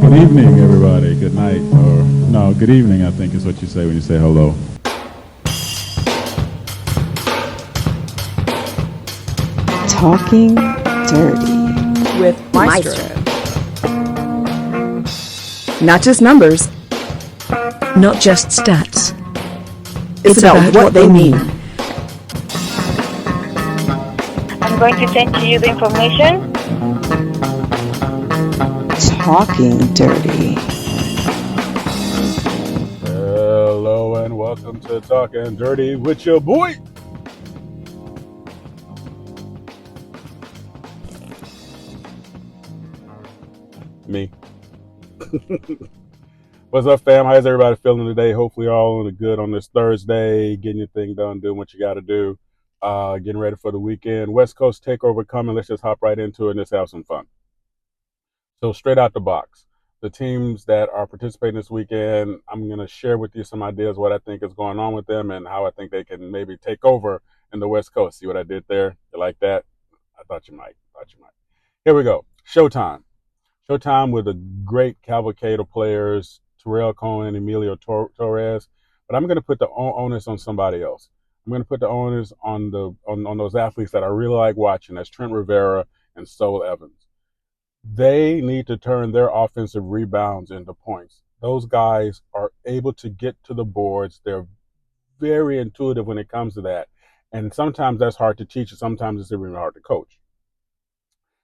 Good evening, everybody. Good night, or no, good evening, I think is what you say when you say hello. Talking Dirty with Maestro. Not just numbers, not just stats. it's about what they mean. I'm going to send to you the information. Talking Dirty. Hello and welcome to Talkin Dirty with your boy. Me. What's up, fam? How's everybody feeling today? Hopefully all good on this Thursday, getting your thing done, doing what you got to do, getting ready for the weekend. West Coast takeover coming. Let's just hop right into it and just have some fun. So straight out the box, the teams that are participating this weekend, I'm going to share with you some ideas what I think is going on with them and how I think they can maybe take over in the West Coast. See what I did there? You like that? I thought you might. Here we go. Showtime with a great cavalcade of players, Terrell Cohen, Emilio Torres. But I'm going to put the onus on somebody else. I'm going to put the onus on those athletes that I really like watching. That's Trent Rivera and Sol Evans. They need to turn their offensive rebounds into points. Those guys are able to get to the boards. They're very intuitive when it comes to that. And sometimes that's hard to teach, and sometimes it's even hard to coach.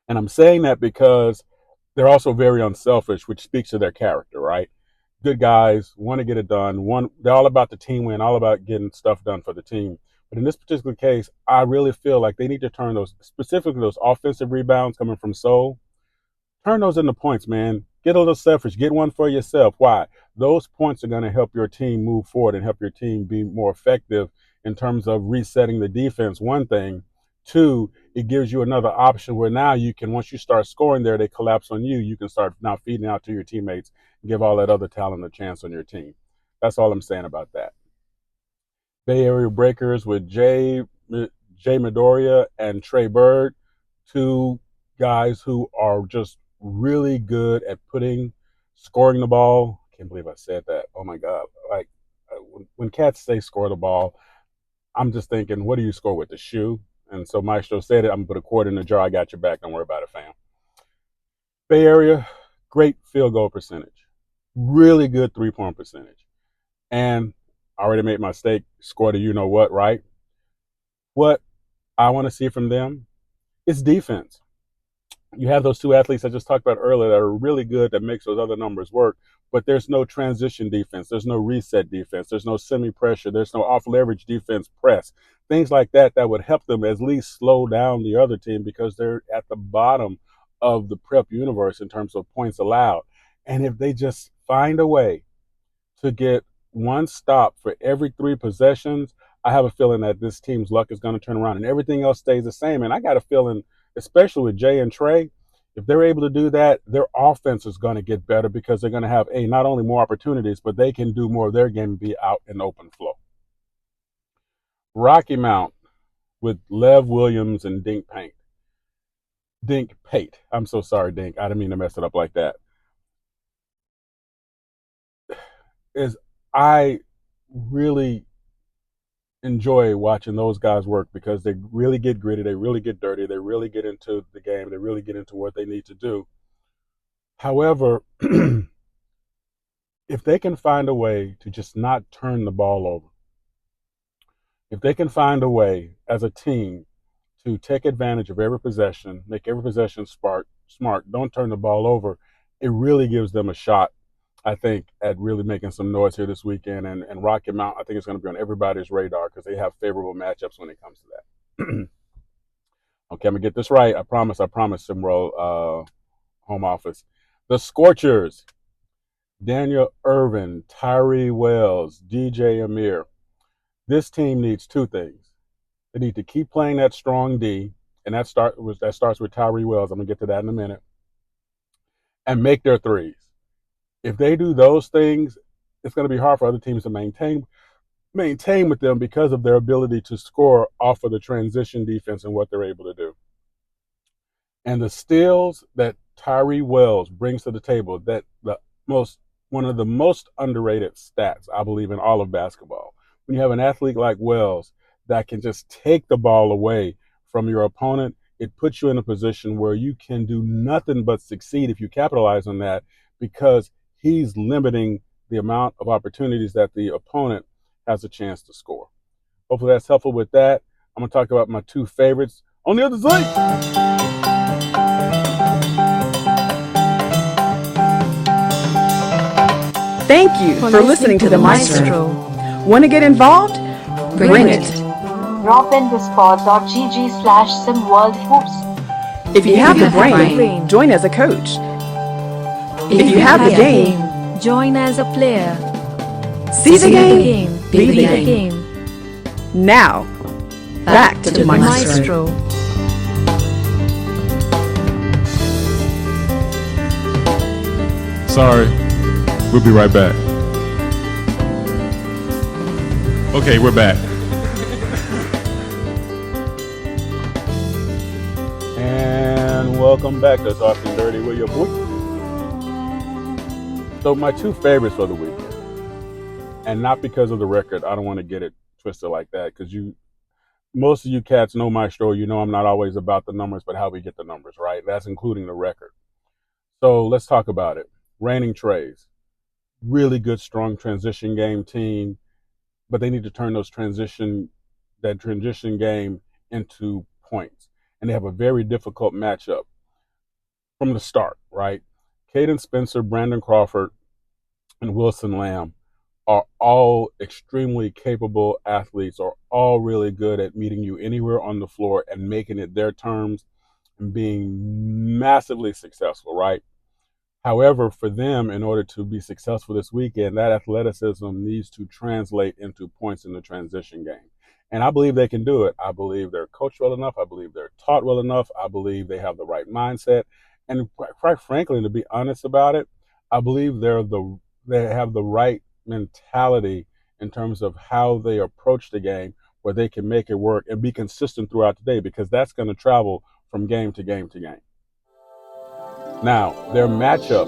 And I'm saying that because they're also very unselfish, which speaks to their character, right? Good guys, want to get it done. They're all about the team win, all about getting stuff done for the team. But in this particular case, I really feel like they need to turn specifically those offensive rebounds coming from Sol, turn those into points, man. Get a little selfish. Get one for yourself. Why? Those points are going to help your team move forward and help your team be more effective in terms of resetting the defense, one thing. Two, it gives you another option where now you can, once you start scoring there, they collapse on you. You can start now feeding out to your teammates and give all that other talent a chance on your team. That's all I'm saying about that. Bay Area Breakers with Jay Midoriya and Trey Bird, two guys who are just really good at scoring the ball. I can't believe I said that. Oh my God. Like when cats say score the ball, I'm just thinking, what do you score with, the shoe? And so Maestro said it. I'm going to put a quarter in the jar. I got your back. Don't worry about it, fam. Bay Area, great field goal percentage. Really good three-point percentage. And I already made my mistake. Scored a you-know-what, right? What I want to see from them is defense. You have those two athletes I just talked about earlier that are really good, that makes those other numbers work, but there's no transition defense. There's no reset defense. There's no semi-pressure. There's no off-leverage defense press. Things like that would help them at least slow down the other team because they're at the bottom of the prep universe in terms of points allowed. And if they just find a way to get one stop for every three possessions, I have a feeling that this team's luck is going to turn around and everything else stays the same. And I got a feeling, especially with Jay and Trey, if they're able to do that, their offense is going to get better because they're going to have not only more opportunities, but they can do more of their game and be out in open flow. Rocky Mount with Lev Williams and Dink Pate. I'm so sorry, Dink. I didn't mean to mess it up like that. I really enjoy watching those guys work because they really get gritty, they really get dirty, they really get into the game, they really get into what they need to do. However, if they can find a way to just not turn the ball over, if they can find a way as a team to take advantage of every possession, make every possession smart, don't turn the ball over, it really gives them a shot, I think, at really making some noise here this weekend. And Rocky Mount, I think it's going to be on everybody's radar because they have favorable matchups when it comes to that. Okay, I'm going to get this right. I promise, SimWorld home office. The Scorchers, Daniel Irvin, Tyree Wells, DJ Amir. This team needs two things. They need to keep playing that strong D, and that starts with Tyree Wells. I'm going to get to that in a minute. And make their threes. If they do those things, it's going to be hard for other teams to maintain with them because of their ability to score off of the transition defense and what they're able to do. And the steals that Tyree Wells brings to the table that one of the most underrated stats, I believe, in all of basketball. When you have an athlete like Wells that can just take the ball away from your opponent, it puts you in a position where you can do nothing but succeed if you capitalize on that, because he's limiting the amount of opportunities that the opponent has a chance to score. Hopefully that's helpful with that. I'm going to talk about my two favorites on the other side. Thank you for listening to the Maestro. Want to get involved? Bring it. Drop in discord.gg/SimWorld Hoops. If you have the brain, join as a coach. If you have the game, join as a player. see the game, be be the the game. game. Now, back to the Maestro. Sorry. We'll be right back. Okay, we're back. And welcome back to Talkin Durty with your boy. So my two favorites for the weekend, and not because of the record, I don't want to get it twisted like that, because most of you cats know Maestro. You know I'm not always about the numbers, but how we get the numbers, right? That's including the record. So let's talk about it. Reigning Trays. Really good, strong transition game team, but they need to turn that transition game into points. And they have a very difficult matchup from the start, right? Caden Spencer, Brandon Crawford, and Wilson Lamb are all extremely capable athletes, are all really good at meeting you anywhere on the floor and making it their terms and being massively successful, right? However, for them, in order to be successful this weekend, that athleticism needs to translate into points in the transition game. And I believe they can do it. I believe they're coached well enough. I believe they're taught well enough. I believe they have the right mindset. And quite frankly, to be honest about it, I believe they have the right mentality in terms of how they approach the game, where they can make it work and be consistent throughout the day, because that's going to travel from game to game to game. Now, their matchup,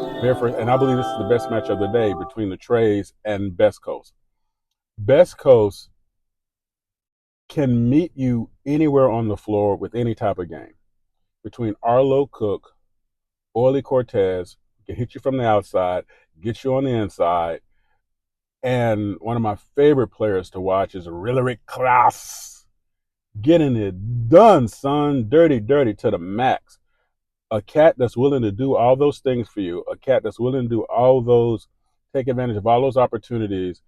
and I believe this is the best matchup of the day, between the Trays and Best Coast. Best Coast can meet you anywhere on the floor with any type of game. Between Arlo Cook, Oily Cortez, can hit you from the outside, get you on the inside. And one of my favorite players to watch is Rillerick Klaus. Getting it done, son. Dirty to the max. A cat that's willing to do all those things for you, a cat that's willing to do take advantage of all those opportunities,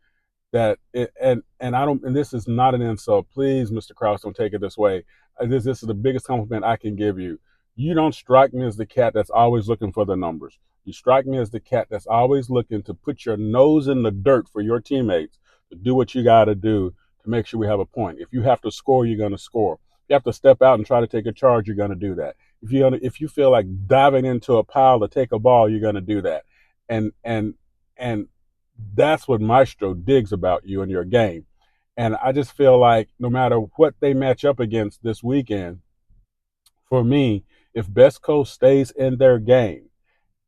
and this is not an insult. Please, Mr. Krause, don't take it this way. This is the biggest compliment I can give you. You don't strike me as the cat that's always looking for the numbers. You strike me as the cat that's always looking to put your nose in the dirt for your teammates, to do what you got to do to make sure we have a point. If you have to score, you're going to score. If you have to step out and try to take a charge, you're going to do that. If you feel like diving into a pile to take a ball, you're going to do that. And that's what Maestro digs about you and your game. And I just feel like no matter what they match up against this weekend, for me, if Best Coast stays in their game,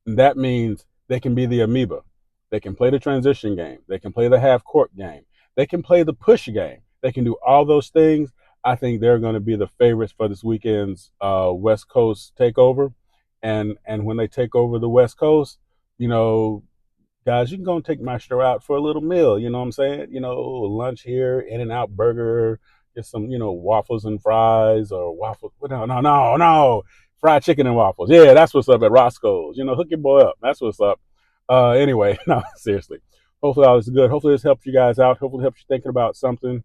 that means they can be the amoeba. They can play the transition game. They can play the half court game. They can play the push game. They can do all those things. I think they're going to be the favorites for this weekend's West Coast takeover. And when they take over the West Coast, guys, you can go and take Maestro out for a little meal. You know what I'm saying? Lunch here, In-N-Out Burger, get some, waffles and fries, or waffles. No. Fried chicken and waffles. Yeah, that's what's up at Roscoe's. Hook your boy up. That's what's up. Anyway, no, seriously. Hopefully all is good. Hopefully this helps you guys out. Hopefully it helps you thinking about something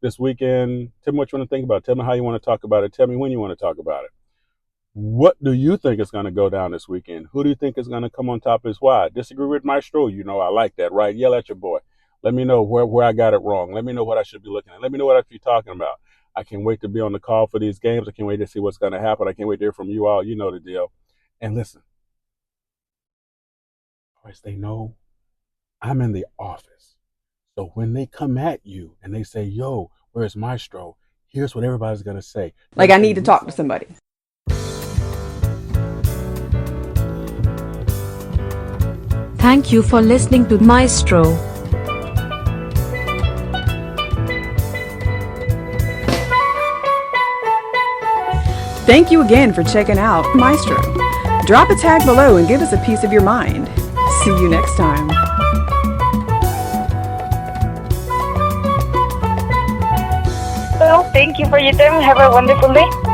this weekend. Tell me what you want to think about. Tell me how you want to talk about it. Tell me when you want to talk about it. What do you think is going to go down this weekend? Who do you think is going to come on top? Is why? Disagree with Maestro? I like that, right? Yell at your boy. Let me know where I got it wrong. Let me know what I should be looking at. Let me know what I should be talking about. I can't wait to be on the call for these games. I can't wait to see what's going to happen. I can't wait to hear from you all. You know the deal. And listen, of course they know I'm in the office. So when they come at you and they say, yo, where's Maestro? Here's what everybody's going to say. Like, I need to talk to somebody. Thank you for listening to Maestro. Thank you again for checking out Maestro. Drop a tag below and give us a piece of your mind. See you next time. Well, thank you for your time. Have a wonderful day.